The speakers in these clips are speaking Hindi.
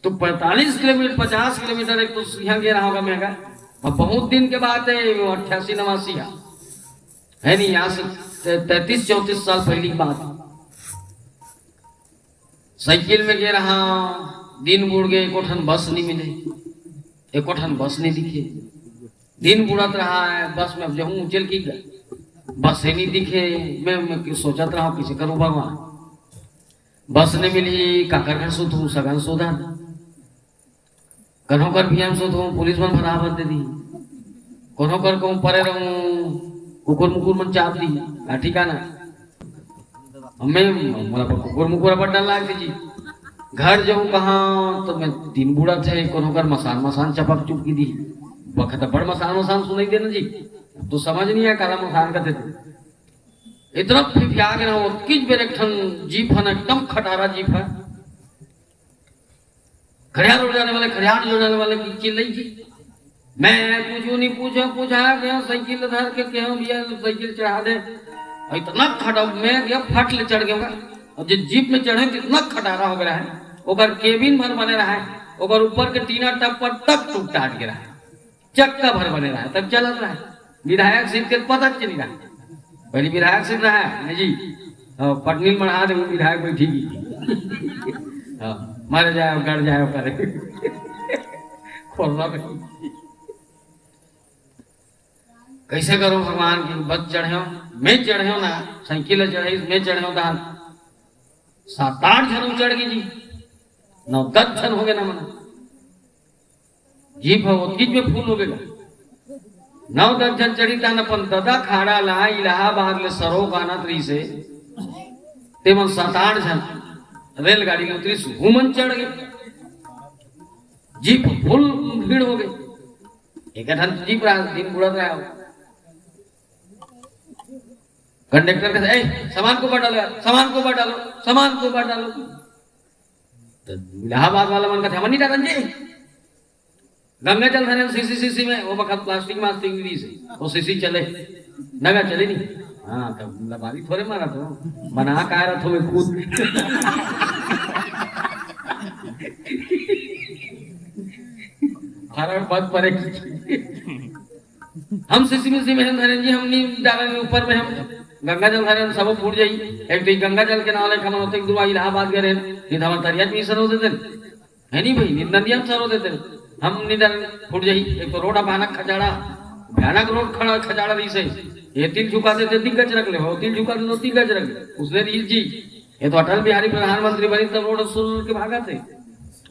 तो 45 किलोमीटर 50 किलोमीटर एक तो यहाँ गया होगा मैं अब बहुत दिन के बाद है 88-89 है नहीं, यहाँ से 33-34 साल पहले की बात। साइकिल में गे रहा, दिन बुड़ गए, एकोठन बस नहीं मिले, एकोठन बस नहीं दिखे, दिन बुड़त रहा है बस में, अब जाऊँ चल की बस ही नहीं दिखे। मैं सोचत रहा किसी करूँ भगवान, बस नहीं मिली, काकर घर सोधू, सगन सोधा कन्हों कर भी हम सोधू, पुलिस मन बराबर दे दी, कन्हों कर कहूँ परे रहूँ, कुकुर मुकुर मन चाप दी, ठिकाना मैं कुकुर मुकुर पर डर लाग जी। घर जाऊँ कहाँ तो मैं दिन बुढ़ा थे, कन्हों कर मसान चपक चुपकी दी, वक्त बड़ मसान सुनाई देना जी, तो समझ नहीं आया काला मसान का थे। इतना फिफिया गया वो किस बेर एक ठन जीप है ना, एकदम खटारा जीप है, खड़ियार उड़ जाने वाले की चिल्लाई जी। मैं कुछ नहीं पूछा गया, साइकिल धर के क्या भैया साइकिल चढ़ा दे, इतना खटा मैं गया फट ले चढ़ गया, और जिस जीप में चढ़े इतना खटारा हो गया है, ओकर केबिन भर बने रहा है, ओकर ऊपर के टीना टप पर तक टूट टाट गिरा है, चक्का भर बने रहा है, तब चलत रहा है। विधायक सीट के पता चल रहा है, पहले विधायक सीट रहा है जी, पटनी बढ़ा दे विधायक बैठी मर जाए गड़ जाए करे कैसे करो भगवान की बस चढ़े मैं चढ़े ना, साइकिल चढ़े मैं चढ़े तो 7-8 जन चढ़ गई जी, 9-10 जन हो गए ना मना जीप हो किच में फूल हो गया, 9-10 जन चढ़ी था न पन दादा खाड़ा ला इलाहाबाद ले सरो गाना तरी से ते मन 7-8 जन रेलगाड़ी में उतरी, घूमन चढ़ गए, जीप फुल भीड़ हो गई, एक जीप रहा दिन बुढ़त रहा, कंडक्टर कहते ए सामान को ऊपर डालो, सामान को ऊपर डालो, सामान को ऊपर डालो, तो इलाहाबाद वाला मन का था मन नहीं डालन जी, गंगा जल धने सीसी में वो वक्त प्लास्टिक दी से वो सीसी चले नगा चले नहीं, हाँ तब लबारी थोड़े मारा तो बना का रहा तो मैं खुद फरक बात परे हम सीसी में हम धरे जी, हम नहीं डालेंगे ऊपर में, हम गंगा जल धरे सब फूट जाई, एक तो गंगा जल के नाम लेकर होते दूर इलाहाबाद गए नहीं हमारे तरिया में सरो देते है नहीं भाई, नदिया सरो देते हम निधर फूट जाई, एक तो रोड भयानक खचाड़ा, भयानक रोड खड़ा खचाड़ा रही से, ये तिल झुका देते दिग्गज रख ले, वो तिल झुका दे दिग्गज रख ले, उसने रील जी ये तो अटल बिहारी प्रधानमंत्री बनी तब रोड शुरू के भागा थे,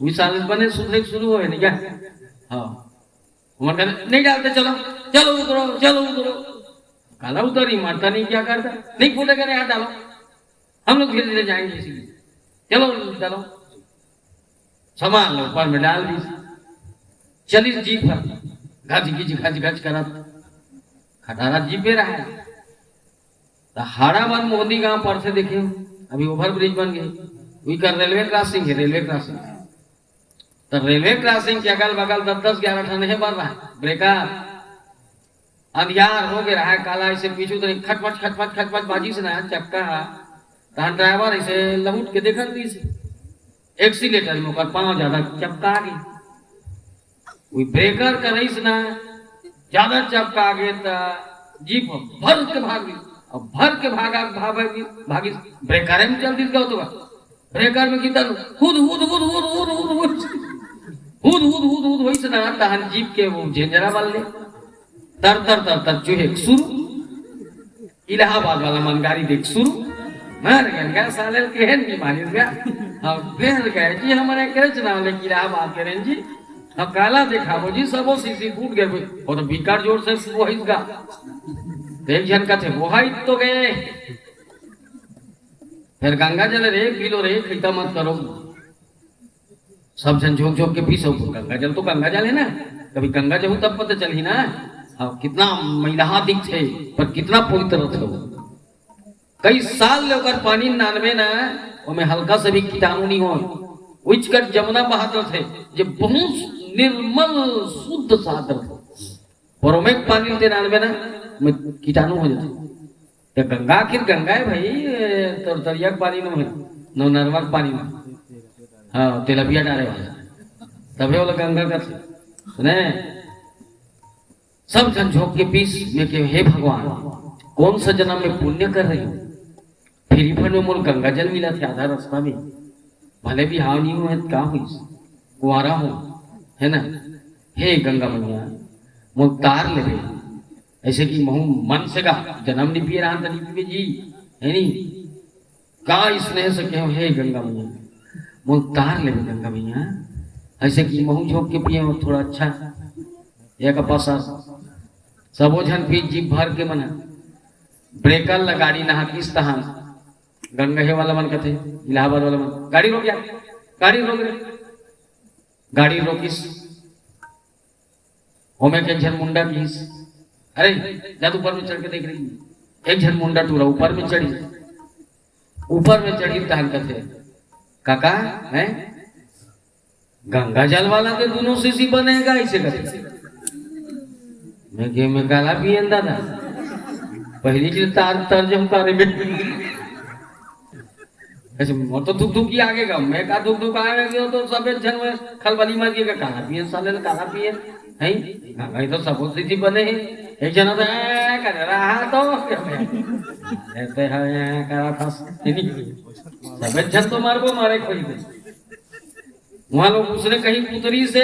20 बने सुधरे शुरू हुए नहीं क्या, हाँ उमर नहीं डालते, चलो चलो उतरो चलो उतरो, काला उतरी मरता नहीं क्या करता, नहीं फूटेगा नहीं, डालो हम लोग धीरे धीरे जाएंगे इसीलिए, चलो डालो सामान लो ऊपर में डाल दी, चली जीप पर गज करा खटारा जीप पे रहा है, तो हाड़ाबाद मोदी गांव पर से देखे अभी ओवर ब्रिज बन गए, वही कर रेलवे क्रॉसिंग है, रेलवे क्रॉसिंग तो रेलवे क्रॉसिंग के अगल बगल 10-11 ठन है बन रहा है, ब्रेकर अंधियार हो गया है, काला ऐसे पीछू तो खटपट बाजी से ना चक्का तहन ड्राइवर ऐसे लहुट के देखल दी से एक्सीलेटर में ओकर पांव ज्यादा चपका गई, वही ब्रेकर कर रही से ना ज्यादा चपका गए तो जीप भर के भागी, अब भर के भागी ब्रेकर में चल दी क्या होता, ब्रेकर में कितना हुद वही से ना तहन जीप के वो झंझरा वाल ले तर चूहे शुरू, इलाहाबाद वाला मन गाड़ी देख शुरू, मर गया साले केहन बीमारी गया, हम फिर गए जी हमारे करे चना ले इलाहाबाद करें जी, हम काला देखा वो जी सबो सीसी फूट गए, वो तो बिकार जोर से वो हिसगा, एक जन का थे वो हाइट तो गए, फिर गंगा जल रे पी लो रे, खीता मत करो, सब जन झोंक के पी सो, गंगा जल तो गंगा जल है ना, कभी गंगा जल तब पता चल ही ना, हाँ कितना महिला दिख थे पर कितना पवित्र थे, कई साल लेकर पानी नानवे ना में हल्का से भी कीटाणु नहीं हो, उचकर जमुना बहाते थे जो बहुत निर्मल शुद्ध सागर थे, पर में पानी ते नानवे ना में कीटाणु हो जाते, गंगा आखिर गंगा है भाई, तो दरिया पानी न नरवा पानी में हाँ तिलपिया डाले वाला तबे वाला गंगा का सुने सब जन झोंक के पीस में के हे भगवान कौन सा जन्म में पुण्य कर रही हूँ फिर ही में मोल गंगा जल मिला थे आधा रास्ता में भले भी हाव नहीं हुए क्या हुई कुआरा हो है ना हे गंगा मैया मोल तार ले ऐसे कि महू मन से का जन्म नहीं पिए रहा नहीं पिए जी है नहीं का स्नेह से कहो हे गंगा मैया मोल तार ले गंगा मैया ऐसे कि महू झोंक के पिए थोड़ा अच्छा एक पासा सबो झन पी जीप भर के मना ब्रेकर ला गाड़ी नहा किस तहा गंगा हे वाला मन कथे इलाहाबाद वाला मन गाड़ी रोक जा गाड़ी रोक रे गाड़ी रोकिस होमे के झन मुंडा किस अरे जा ऊपर में चढ़ के देख रही एक झन मुंडा टूरा ऊपर में चढ़ी तहन कथे काका है गंगा जल वाला के दोनों सीसी बनेगा ऐसे कथे मैं गाला पिए दादा पहली चीज तार तर्जम करे में ऐसे मोर तो धुक धुक ही आगे का मैं का धुक धुक आगे गयो तो सबे जन में खलबली मार के काला पिए साले काला पिए है गंगा तो सब सीसी बने हैं एक जना तो कर रहा तो ऐसे है करा था सबे जन तो मार को मारे कोई नहीं वहां लोग उसने कहीं पुतरी से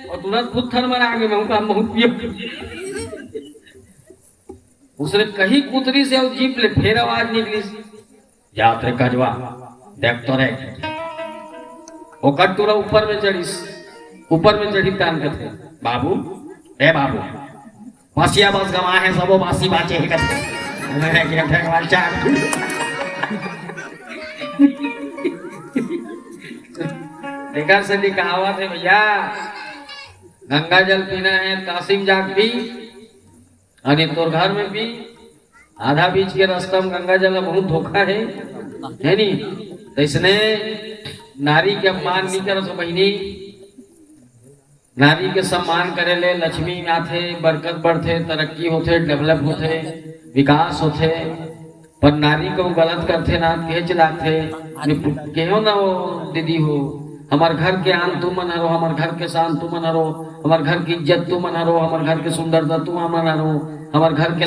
और तुरंत खुद थर मारा आगे मैं का बहुत पियो उसने कहीं कुतरी से और जीप ले फिर आवाज निकली यात्रे कजवा देख तो रे वो कटूरा ऊपर में चढ़ी तान करते बाबू ए बाबू बासिया बस गवा है सबो बासी बाचे है करते मैं क्या भगवान चाह लेकर से कहावत है भैया गंगा जल पीना है कासिम जाग पी अरे तोर घर में भी आधा बीच के रास्ता में गंगा जल बहुत धोखा है नहीं तो इसने नारी के अपमान नहीं करो तो बहनी नारी के सम्मान करे ले लक्ष्मी आथे बरकत बढ़ते तरक्की होते डेवलप होते विकास होते पर नारी को गलत करते ना कहे चलाते कहो ना वो दीदी हो हमार घर के आन तू मना हमार घर के शान तू मना हमार घर की इज्जत तू मना हमार घर की सुंदरता तू मना हमार घर के